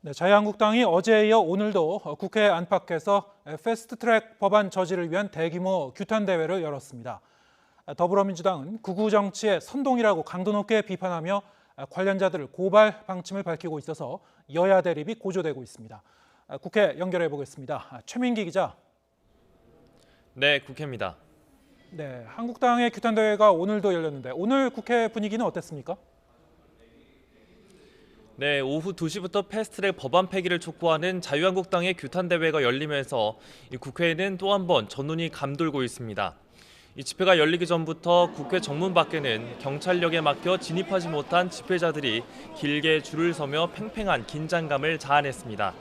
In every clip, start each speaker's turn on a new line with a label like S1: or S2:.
S1: 네, 자유한국당이 어제에 이어 오늘도 국회 안팎에서 패스트트랙 법안 저지를 위한 대규모 규탄 대회를 열었습니다. 더불어민주당은 극우 정치의 선동이라고 강도 높게 비판하며 관련자들을 고발 방침을 밝히고 있어서 여야 대립이 고조되고 있습니다. 국회 연결해 보겠습니다. 최민기 기자.
S2: 네, 국회입니다.
S1: 네, 한국당의 규탄 대회가 오늘도 열렸는데 오늘 국회 분위기는 어땠습니까?
S2: 네, 오후 2시부터 패스트트랙 법안 폐기를 촉구하는 자유한국당의 규탄 대회가 열리면서 이 국회에는 또 한 번 전운이 감돌고 있습니다. 이 집회가 열리기 전부터 국회 정문 밖에는 경찰력에 막혀 진입하지 못한 집회자들이 길게 줄을 서며 팽팽한 긴장감을 자아냈습니다.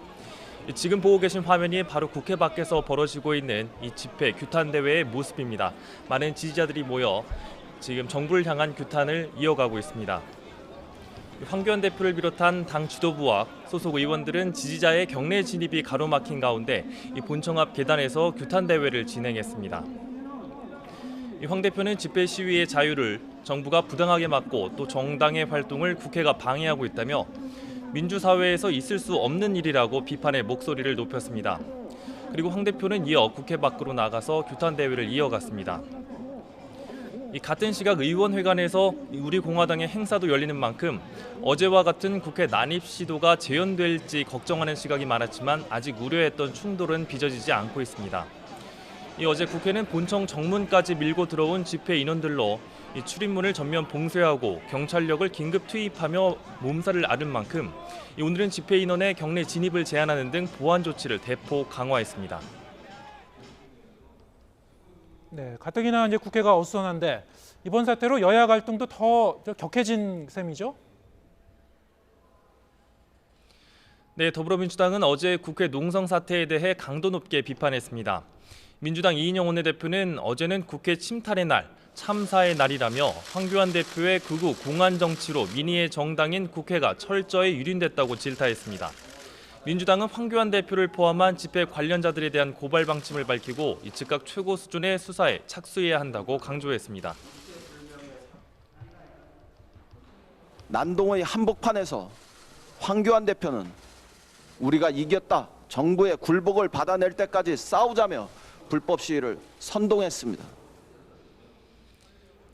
S2: 지금 보고 계신 화면이 바로 국회 밖에서 벌어지고 있는 이 집회 규탄 대회의 모습입니다. 많은 지지자들이 모여 지금 정부를 향한 규탄을 이어가고 있습니다. 황교안 대표를 비롯한 당 지도부와 소속 의원들은 지지자의 경내 진입이 가로막힌 가운데 이 본청 앞 계단에서 규탄 대회를 진행했습니다. 황 대표는 집회 시위의 자유를 정부가 부당하게 막고 또 정당의 활동을 국회가 방해하고 있다며 민주사회에서 있을 수 없는 일이라고 비판의 목소리를 높였습니다. 그리고 황 대표는 이어 국회 밖으로 나가서 규탄 대회를 이어갔습니다. 같은 시각 의원회관에서 우리공화당의 행사도 열리는 만큼 어제와 같은 국회 난입 시도가 재현될지 걱정하는 시각이 많았지만 아직 우려했던 충돌은 빚어지지 않고 있습니다. 어제 국회는 본청 정문까지 밀고 들어온 집회 인원들로 출입문을 전면 봉쇄하고 경찰력을 긴급 투입하며 몸살을 앓은 만큼 오늘은 집회 인원의 경내 진입을 제한하는 등 보안 조치를 대폭 강화했습니다.
S1: 네, 가뜩이나 이제 국회가 어수선한데 이번 사태로 여야 갈등도 더 격해진 셈이죠?
S2: 네, 더불어민주당은 어제 국회 농성 사태에 대해 강도 높게 비판했습니다. 민주당 이인영 원내대표는 어제는 국회 침탈의 날, 참사의 날이라며 황교안 대표의 극우 공안 정치로 민의의 정당인 국회가 철저히 유린됐다고 질타했습니다. 민주당은 황교안 대표를 포함한 집회 관련자들에 대한 고발 방침을 밝히고 즉각 최고 수준의 수사에 착수해야 한다고 강조했습니다.
S3: 난동의 한복판에서 황교안 대표는 우리가 이겼다, 정부의 굴복을 받아낼 때까지 싸우자며 불법 시위를 선동했습니다.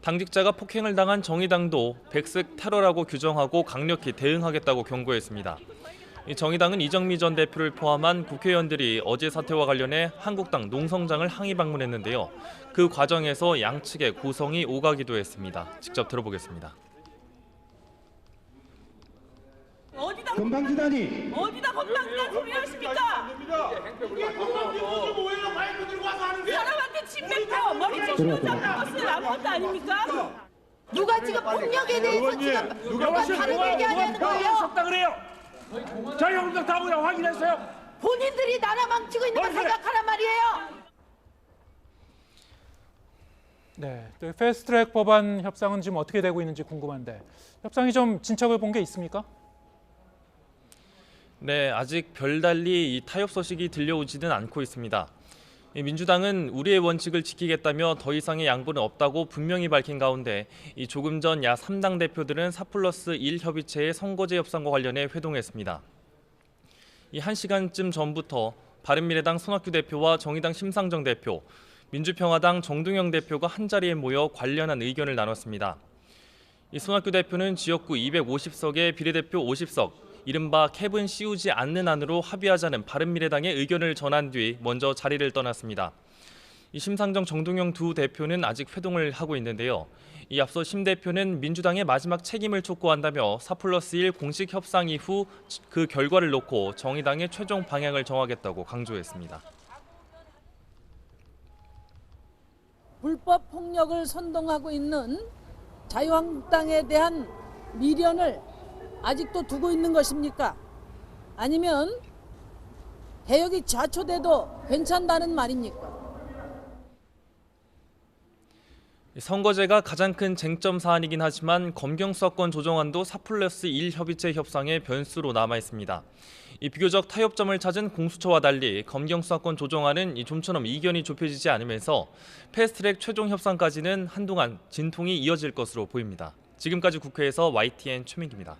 S2: 당직자가 폭행을 당한 정의당도 백색 테러라고 규정하고 강력히 대응하겠다고 경고했습니다. 정의당은 이정미 전 대표를 포함한 국회의원들이 어제 사태와 관련해 한국당 농성장을 항의 방문했는데요. 그 과정에서 양측의 고성이 오가기도 했습니다. 직접 들어보겠습니다.
S4: 건방지다니.
S5: 어디다 건방지다는 소리 하십니까? 사람한테 침 뱉어 머리 찢기는 것은 아무것도 아닙니까?
S6: 누가 지금 폭력에 대해서 지금 누가 다른 얘기하냐는 거예요?
S4: 그래요. 자유한국당 다 보자 확인했어요.
S6: 본인들이 나라 망치고 있는 걸 생각하란 말이에요.
S1: 네, 또 패스트트랙 법안 협상은 지금 어떻게 되고 있는지 궁금한데 협상이 좀 진척을 본 게 있습니까?
S2: 네, 아직 별달리 이 타협 소식이 들려오지는 않고 있습니다. 민주당은 우리의 원칙을 지키겠다며 더 이상의 양보는 없다고 분명히 밝힌 가운데 조금 전 야 3당 대표들은 4+1 협의체의 선거제 협상과 관련해 회동했습니다. 1시간쯤 전부터 바른미래당 손학규 대표와 정의당 심상정 대표, 민주평화당 정동영 대표가 한자리에 모여 관련한 의견을 나눴습니다. 손학규 대표는 지역구 250석에 비례대표 50석, 이른바 캡은 씌우지 않는 안으로 합의하자는 바른미래당의 의견을 전한 뒤 먼저 자리를 떠났습니다. 심상정, 정동영 두 대표는 아직 회동을 하고 있는데요. 앞서 심 대표는 민주당의 마지막 책임을 촉구한다며 4+1 공식 협상 이후 그 결과를 놓고 정의당의 최종 방향을 정하겠다고 강조했습니다.
S5: 불법 폭력을 선동하고 있는 자유한국당에 대한 미련을 아직도 두고 있는 것입니까? 아니면 개혁이 좌초돼도 괜찮다는 말입니까?
S2: 선거제가 가장 큰 쟁점 사안이긴 하지만 검경수사권 조정안도 4+1 협의체 협상의 변수로 남아 있습니다. 비교적 타협점을 찾은 공수처와 달리 검경수사권 조정안은 좀처럼 이견이 좁혀지지 않으면서 패스트트랙 최종 협상까지는 한동안 진통이 이어질 것으로 보입니다. 지금까지 국회에서 YTN 최민기입니다.